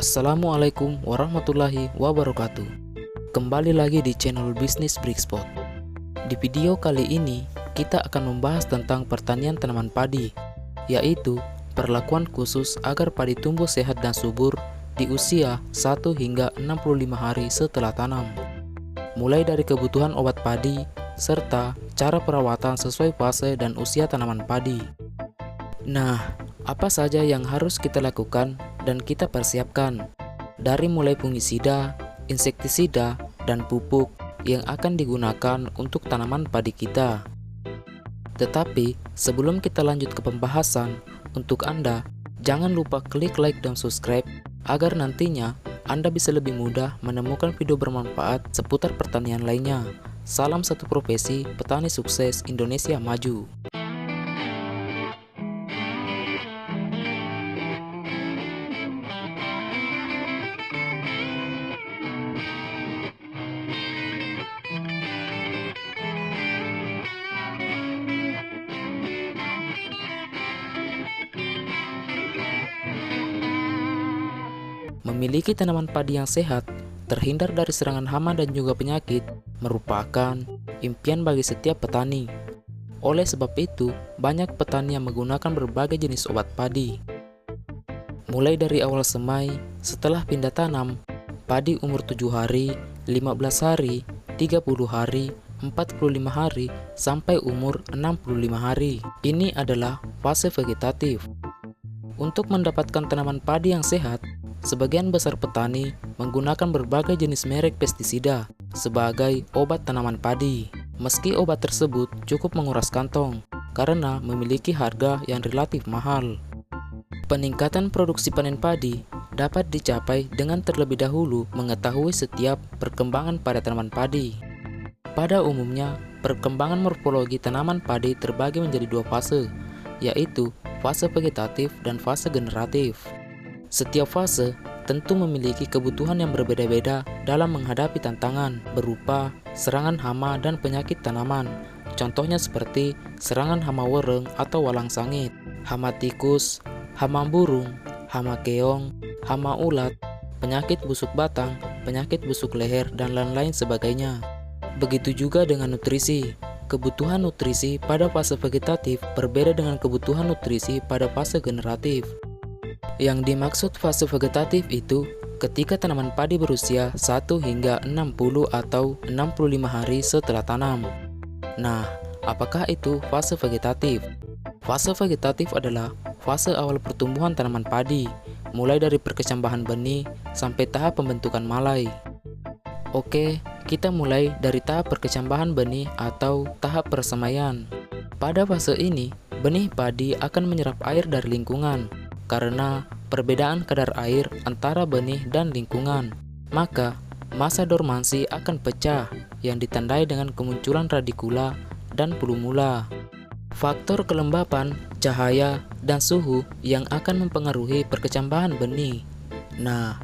Assalamualaikum warahmatullahi wabarakatuh. Kembali lagi di channel Bisnis Brickspot. Di video kali ini kita akan membahas tentang pertanian tanaman padi, yaitu perlakuan khusus agar padi tumbuh sehat dan subur di usia 1 hingga 65 hari setelah tanam. Mulai dari kebutuhan obat padi serta cara perawatan sesuai fase dan usia tanaman padi. Nah, apa saja yang harus kita lakukan dan kita persiapkan, dari mulai fungisida, insektisida, dan pupuk yang akan digunakan untuk tanaman padi kita. Tetapi sebelum kita lanjut ke pembahasan, untuk Anda, jangan lupa klik like dan subscribe agar nantinya Anda bisa lebih mudah menemukan video bermanfaat seputar pertanian lainnya. Salam satu profesi, petani sukses Indonesia maju. Memiliki tanaman padi yang sehat, terhindar dari serangan hama dan juga penyakit, merupakan impian bagi setiap petani. Oleh sebab itu, banyak petani yang menggunakan berbagai jenis obat padi. Mulai dari awal semai, setelah pindah tanam, padi umur 7 hari, 15 hari, 30 hari, 45 hari, sampai umur 65 hari. Ini adalah fase vegetatif. Untuk mendapatkan tanaman padi yang sehat, sebagian besar petani menggunakan berbagai jenis merek pestisida sebagai obat tanaman padi. Meski obat tersebut cukup menguras kantong karena memiliki harga yang relatif mahal. Peningkatan produksi panen padi dapat dicapai dengan terlebih dahulu mengetahui setiap perkembangan pada tanaman padi. Pada umumnya, perkembangan morfologi tanaman padi terbagi menjadi dua fase, yaitu fase vegetatif dan fase generatif. Setiap fase tentu memiliki kebutuhan yang berbeda-beda dalam menghadapi tantangan berupa serangan hama dan penyakit tanaman. Contohnya seperti serangan hama wereng atau walang sangit, hama tikus, hama burung, hama keong, hama ulat, penyakit busuk batang, penyakit busuk leher, dan lain-lain sebagainya. Begitu juga dengan nutrisi. Kebutuhan nutrisi pada fase vegetatif berbeda dengan kebutuhan nutrisi pada fase generatif. Yang dimaksud fase vegetatif itu ketika tanaman padi berusia 1 hingga 60 atau 65 hari setelah tanam. Nah, apakah itu fase vegetatif? Fase vegetatif adalah fase awal pertumbuhan tanaman padi, mulai dari perkecambahan benih sampai tahap pembentukan malai. Oke, kita mulai dari tahap perkecambahan benih atau tahap persemaian. Pada fase ini, benih padi akan menyerap air dari lingkungan. Karena perbedaan kadar air antara benih dan lingkungan, maka masa dormansi akan pecah yang ditandai dengan kemunculan radikula dan plumula. Faktor kelembapan, cahaya, dan suhu yang akan mempengaruhi perkecambahan benih. Nah,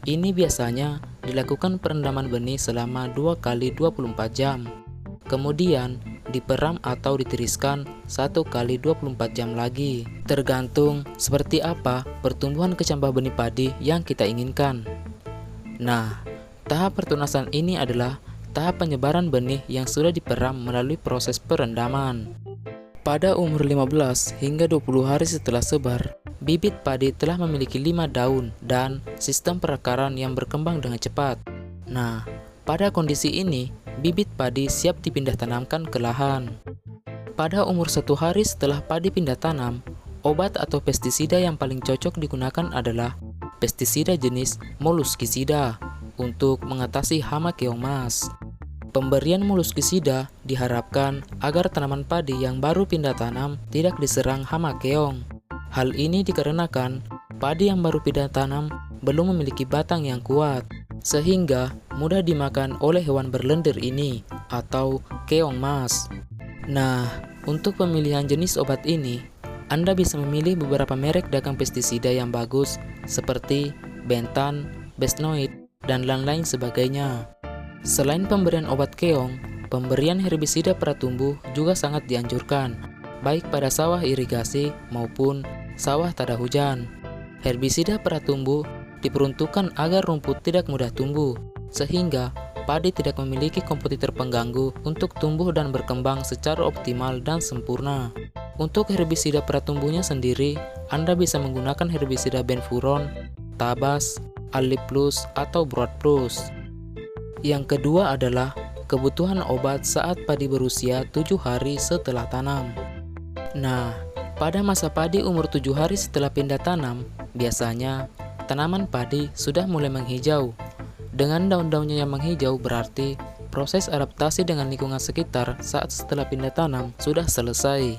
ini biasanya dilakukan perendaman benih selama 2 kali 24 jam. Kemudian diperam atau ditiriskan 1 kali 24 jam lagi, tergantung seperti apa pertumbuhan kecambah benih padi yang kita inginkan. Nah, tahap pertunasan ini adalah tahap penyebaran benih yang sudah diperam melalui proses perendaman. Pada umur 15 hingga 20 hari setelah sebar, bibit padi telah memiliki 5 daun dan sistem perakaran yang berkembang dengan cepat. Nah, pada kondisi ini, bibit padi siap dipindah tanamkan ke lahan. Pada umur 1 hari setelah padi pindah tanam, obat atau pestisida yang paling cocok digunakan adalah pestisida jenis moluskisida untuk mengatasi hama keong mas. Pemberian moluskisida diharapkan agar tanaman padi yang baru pindah tanam tidak diserang hama keong. Hal ini dikarenakan padi yang baru pindah tanam belum memiliki batang yang kuat, sehingga mudah dimakan oleh hewan berlendir ini atau keong mas. Nah, untuk pemilihan jenis obat ini, Anda bisa memilih beberapa merek dagang pestisida yang bagus seperti Bentan, Besnoid, dan lain-lain sebagainya. Selain pemberian obat keong, pemberian herbisida pratumbuh juga sangat dianjurkan, baik pada sawah irigasi maupun sawah tada hujan. Herbisida pratumbuh diperuntukkan agar rumput tidak mudah tumbuh, sehingga padi tidak memiliki kompetitor pengganggu untuk tumbuh dan berkembang secara optimal dan sempurna. Untuk herbisida pratumbuhnya sendiri, Anda bisa menggunakan herbisida Benfuron, Tabas, Ali Plus, atau Broad Plus. Yang kedua adalah kebutuhan obat saat padi berusia 7 hari setelah tanam. Nah, pada masa padi umur 7 hari setelah pindah tanam, biasanya tanaman padi sudah mulai menghijau. Dengan daun-daunnya yang menghijau berarti proses adaptasi dengan lingkungan sekitar saat setelah pindah tanam sudah selesai.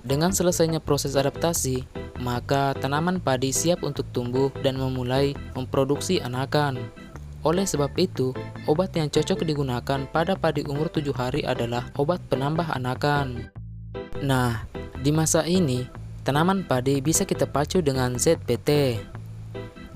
Dengan selesainya proses adaptasi, maka tanaman padi siap untuk tumbuh dan memulai memproduksi anakan. Oleh sebab itu, obat yang cocok digunakan pada padi umur 7 hari adalah obat penambah anakan. Nah, di masa ini, tanaman padi bisa kita pacu dengan ZPT.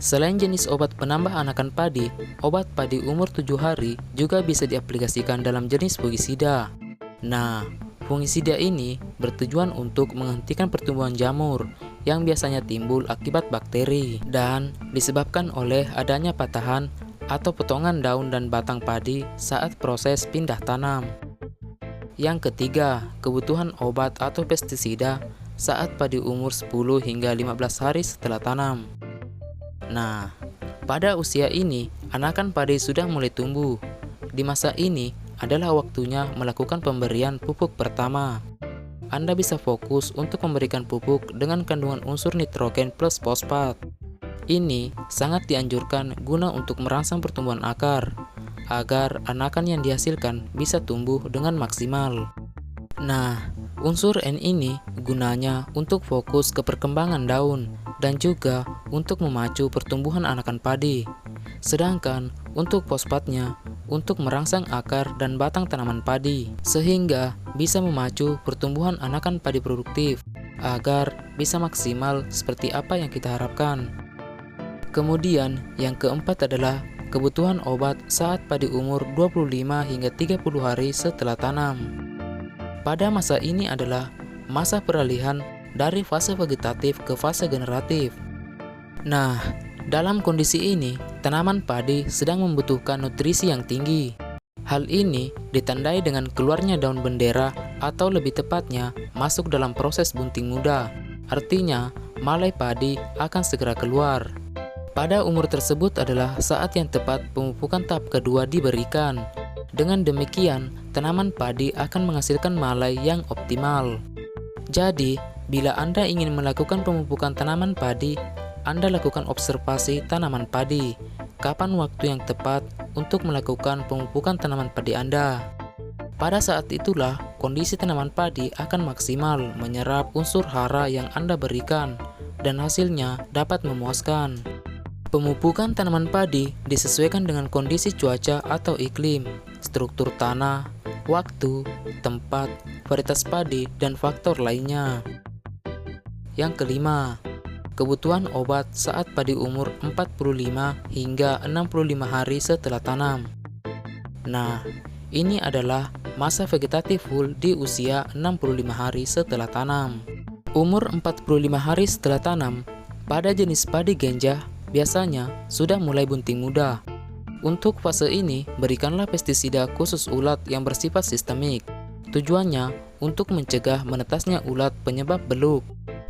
Selain jenis obat penambah anakan padi, obat padi umur 7 hari juga bisa diaplikasikan dalam jenis fungisida. Nah, fungisida ini bertujuan untuk menghentikan pertumbuhan jamur yang biasanya timbul akibat bakteri dan disebabkan oleh adanya patahan atau potongan daun dan batang padi saat proses pindah tanam. Yang ketiga, kebutuhan obat atau pestisida saat padi umur 10 hingga 15 hari setelah tanam. Nah, pada usia ini, anakan padi sudah mulai tumbuh. Di masa ini adalah waktunya melakukan pemberian pupuk pertama. Anda bisa fokus untuk memberikan pupuk dengan kandungan unsur nitrogen plus fosfat. Ini sangat dianjurkan guna untuk merangsang pertumbuhan akar, agar anakan yang dihasilkan bisa tumbuh dengan maksimal. Nah, unsur N ini gunanya untuk fokus ke perkembangan daun dan juga untuk memacu pertumbuhan anakan padi. Sedangkan untuk fosfatnya untuk merangsang akar dan batang tanaman padi, sehingga bisa memacu pertumbuhan anakan padi produktif agar bisa maksimal seperti apa yang kita harapkan. Kemudian yang keempat adalah kebutuhan obat saat padi umur 25 hingga 30 hari setelah tanam. Pada masa ini adalah masa peralihan dari fase vegetatif ke fase generatif. Nah, dalam kondisi ini, tanaman padi sedang membutuhkan nutrisi yang tinggi. Hal ini ditandai dengan keluarnya daun bendera atau lebih tepatnya masuk dalam proses bunting muda. Artinya, malai padi akan segera keluar. Pada umur tersebut adalah saat yang tepat pemupukan tahap kedua diberikan. Dengan demikian, tanaman padi akan menghasilkan malai yang optimal. Jadi, bila Anda ingin melakukan pemupukan tanaman padi, Anda lakukan observasi tanaman padi. Kapan waktu yang tepat untuk melakukan pemupukan tanaman padi Anda? Pada saat itulah, kondisi tanaman padi akan maksimal menyerap unsur hara yang Anda berikan, dan hasilnya dapat memuaskan. Pemupukan tanaman padi disesuaikan dengan kondisi cuaca atau iklim, struktur tanah, waktu, tempat, varietas padi, dan faktor lainnya. Yang kelima, kebutuhan obat saat padi umur 45 hingga 65 hari setelah tanam. Nah, ini adalah masa vegetatif full di usia 65 hari setelah tanam. Umur 45 hari setelah tanam, pada jenis padi genjah biasanya sudah mulai bunting muda. Untuk fase ini, berikanlah pestisida khusus ulat yang bersifat sistemik. Tujuannya untuk mencegah menetasnya ulat penyebab beluk.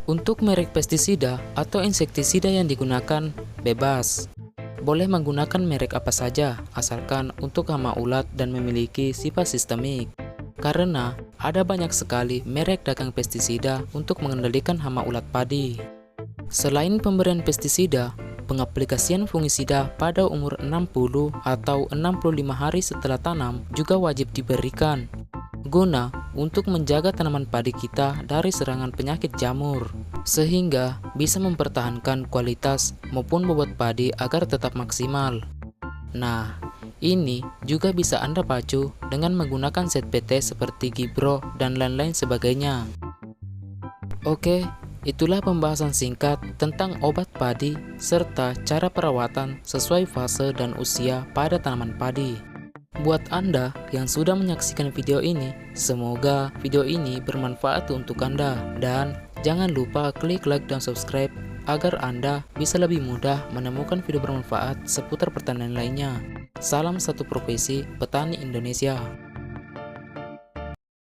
Untuk merek pestisida atau insektisida yang digunakan bebas. Boleh menggunakan merek apa saja, asalkan untuk hama ulat dan memiliki sifat sistemik. Karena ada banyak sekali merek dagang pestisida untuk mengendalikan hama ulat padi. Selain pemberian pestisida, pengaplikasian fungisida pada umur 60 atau 65 hari setelah tanam juga wajib diberikan, guna untuk menjaga tanaman padi kita dari serangan penyakit jamur, sehingga bisa mempertahankan kualitas maupun bobot padi agar tetap maksimal. Nah, ini juga bisa Anda pacu dengan menggunakan ZPT seperti Gibro dan lain-lain sebagainya. Oke, itulah pembahasan singkat tentang obat padi serta cara perawatan sesuai fase dan usia pada tanaman padi. Buat Anda yang sudah menyaksikan video ini, semoga video ini bermanfaat untuk Anda. Dan jangan lupa klik like dan subscribe agar Anda bisa lebih mudah menemukan video bermanfaat seputar pertanian lainnya. Salam satu profesi petani Indonesia.